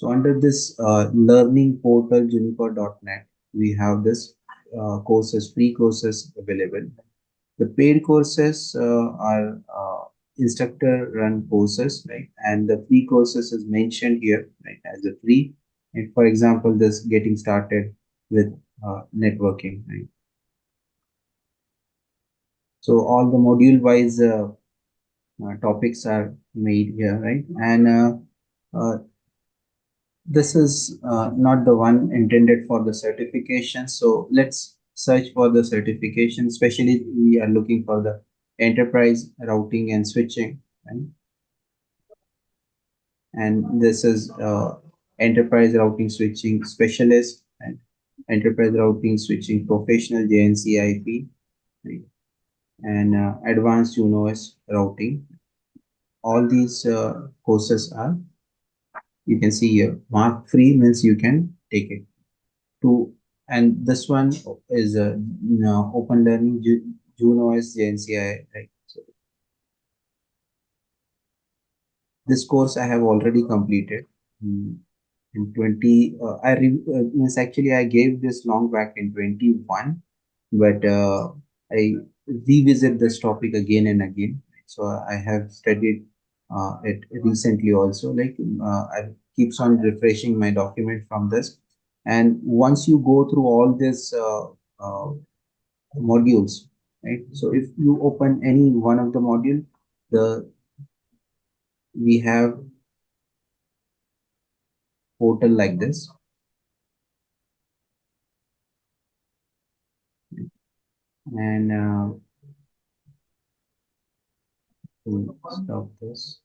So under this learning portal juniper.net, we have this courses, free courses available. The paid courses are instructor run courses, right? And the free courses is mentioned here, right, as a free. And for example, this getting started with networking, right? So all the module wise topics are made here, right? And uh, this is not the one intended for the certification. So let's search for the certification, especially we are looking for the enterprise routing and switching, right? And this is enterprise routing switching specialist and enterprise routing switching professional JNCIP, right? And advanced UNOS routing. All these courses are, you can see here, mark free means you can take it to. And this one is open learning JUNOS JNCI, right? So this course I have already completed. In 20 means actually I gave this long back in 21, but I revisit this topic again and again. So I have studied it recently also, like I keeps on refreshing my document from this. And once you go through all this modules, right? So if you open any one of the module, the we have portal like this. And we'll stop this.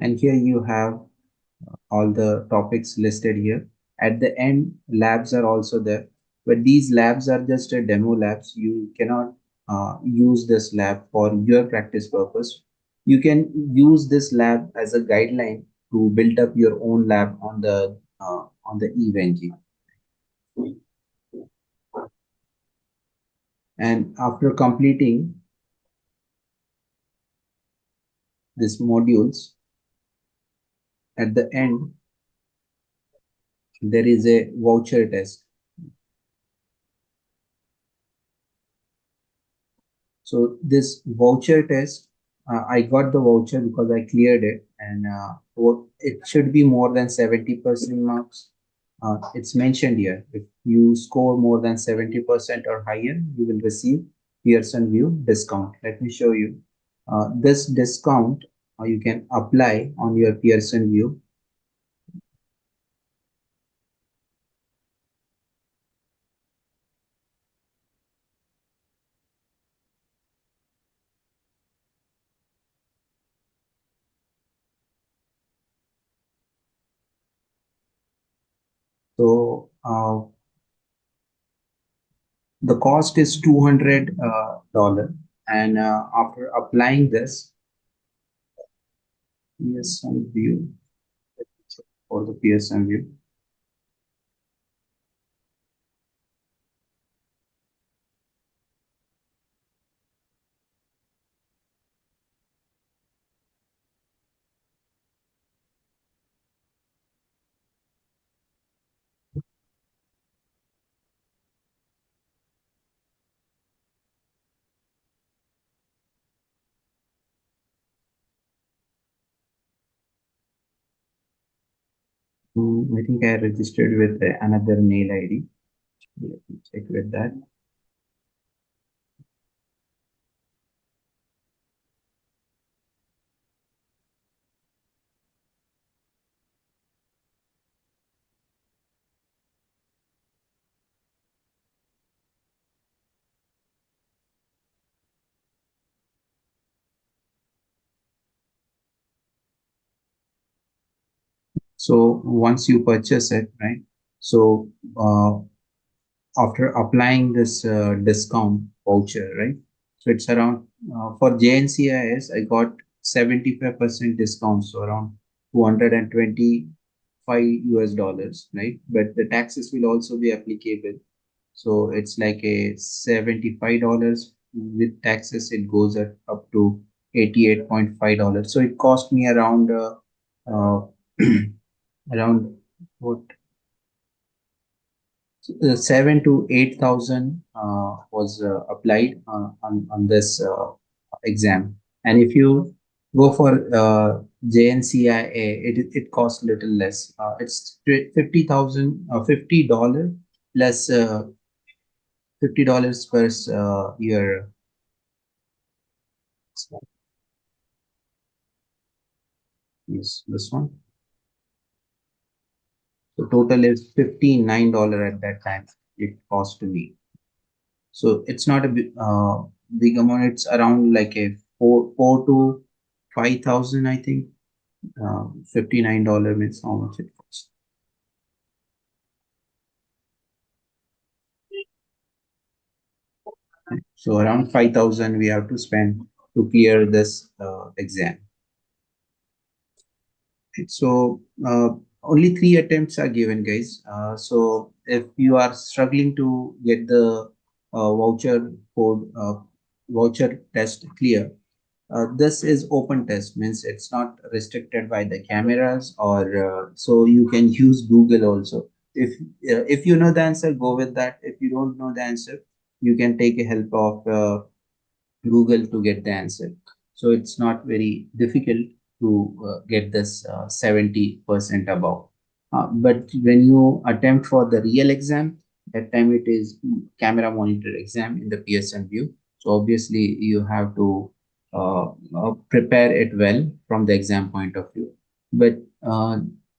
And here you have all the topics listed here. At the end, labs are also there, but these labs are just a demo labs. You cannot use this lab for your practice purpose. You can use this lab as a guideline to build up your own lab on the EVNG. And after completing these modules, at the end, there is a voucher test. So this voucher test, I got the voucher because I cleared it, and it should be more than 70% marks. It's mentioned here. If you score more than 70% or higher, you will receive Pearson View discount. Let me show you. This discount you can apply on your Pearson View. So the cost is $200, and after applying this Pearson View, for the Pearson View. I think I registered with another mail ID. Let me check with that. So once you purchase it, right? So after applying this discount voucher, right? So it's around for JNCIS, I got 75% discount, so around 225 US dollars, right? But the taxes will also be applicable. So it's like a $75 with taxes. It goes up to $88.5. So it cost me around around what 7 to 8,000 was applied on this exam. And if you go for JNCIA, it costs little less. It's 50,000, $50 plus $50 per year. Yes, this one. So total is $59 at that time. It cost to me. So it's not a big amount. It's around like a four to 5,000, I think. $59 means how much it costs. So around 5,000 we have to spend to clear this exam. So only 3 attempts are given, guys. So if you are struggling to get the voucher code, voucher test clear, this is open test, means it's not restricted by the cameras, or so you can use Google also. If you know the answer, go with that. If you don't know the answer, you can take a help of Google to get the answer. So it's not very difficult to get this 70% above. But when you attempt for the real exam, that time it is camera monitored exam in the PSN view. So obviously you have to prepare it well from the exam point of view. But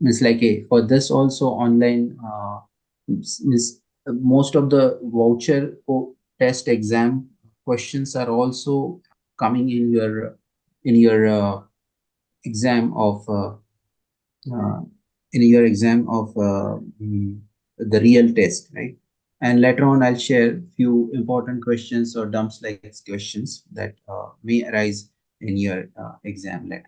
it's like for this also online, most of the voucher test exam questions are also coming in your exam of uh, in your exam of the real test, right? And later on I'll share few important questions or dumps like questions that may arise in your exam later.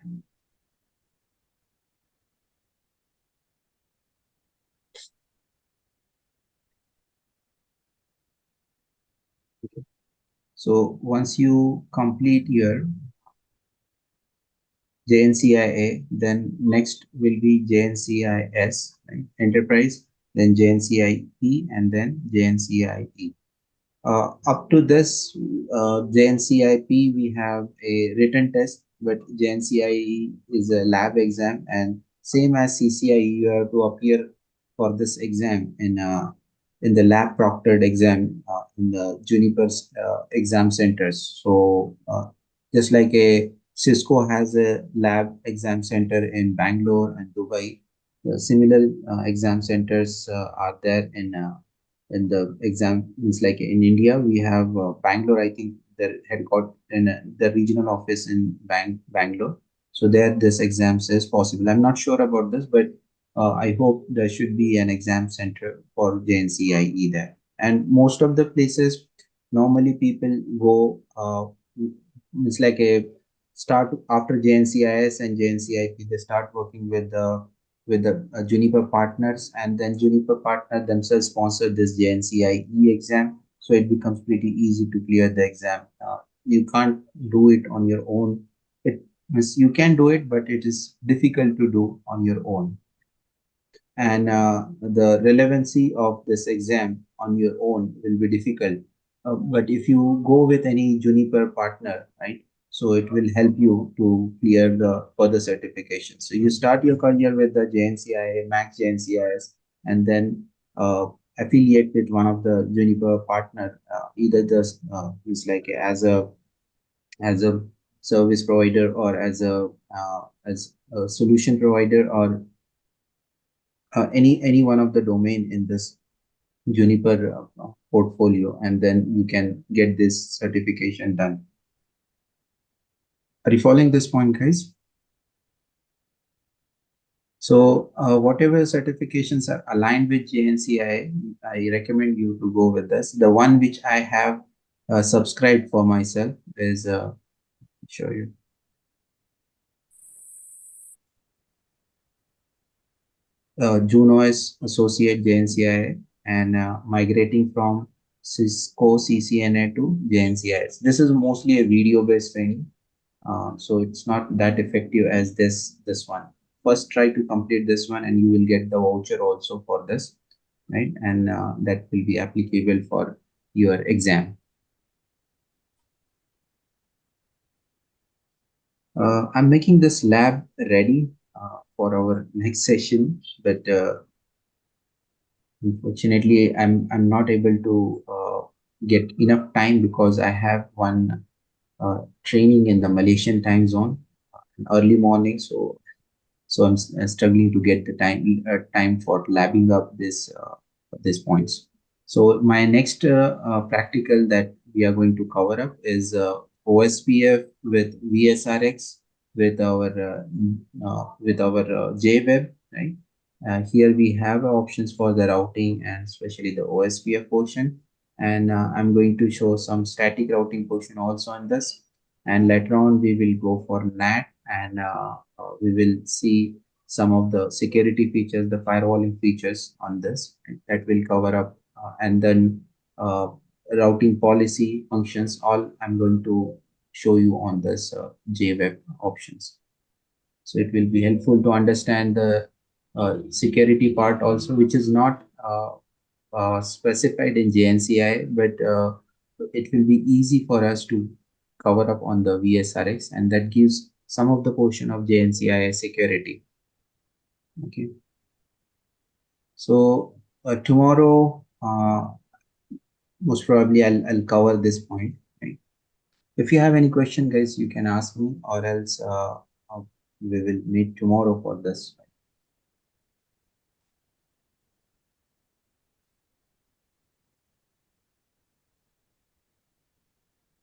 So once you complete your JNCIA, then next will be JNCIS, right? Enterprise, then JNCIE, and then JNCIE. Up to this JNCIP, we have a written test, but JNCIE is a lab exam, and same as CCIE, you have to appear for this exam in the lab proctored exam in the Juniper's exam centers. So just like a Cisco has a lab exam center in Bangalore and Dubai, similar exam centers are there in the exam. It's like in India, we have Bangalore, I think their headquarters in the regional office in Bangalore. So there, this exams is possible. I'm not sure about this, but I hope there should be an exam center for JNCIE there. And most of the places, normally people go, it's like a start after JNCIS and JNCIP, they start working with the Juniper partners, and then Juniper partner themselves sponsor this JNCIE exam. So it becomes pretty easy to clear the exam. You can't do it on your own. It means you can do it, but it is difficult to do on your own. And the relevancy of this exam on your own will be difficult. But if you go with any Juniper partner, right? So it will help you to clear the further certification. So you start your career with the JNCIA, Max JNCIS, and then affiliate with one of the Juniper partner, either the it's like as a service provider, or as a solution provider, or any one of the domain in this Juniper portfolio, and then you can get this certification done. Are you following this point, guys? So whatever certifications are aligned with JNCI, I recommend you to go with this. The one which I have subscribed for myself is show you Juno Associate JNCI, and migrating from Cisco CCNA to JNCIS. This is mostly a video based training, so it's not that effective as this one. first try to complete this one, and you will get the voucher also for this, right? And that will be applicable for your exam. I'm making this lab ready for our next session, but unfortunately, I'm not able to get enough time because I have one training in the Malaysian time zone early morning. So I'm struggling to get the time for labbing up these points. So my next practical that we are going to cover up is OSPF with VSRX with our JWeb, right? Here we have options for the routing and especially the OSPF portion. And I'm going to show some static routing portion also on this. And later on, we will go for NAT, and we will see some of the security features, the firewalling features on this. That will cover up. And then routing policy functions, all I'm going to show you on this JWeb options. So it will be helpful to understand the security part also, which is not specified in JNCI, but it will be easy for us to cover up on the VSRX, and that gives some of the portion of JNCI security. Okay. So tomorrow, most probably I'll cover this point. Right? If you have any question, guys, you can ask me, or else we will meet tomorrow for this.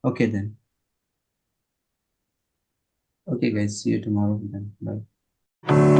Okay then. Okay, guys. See you tomorrow then. Bye.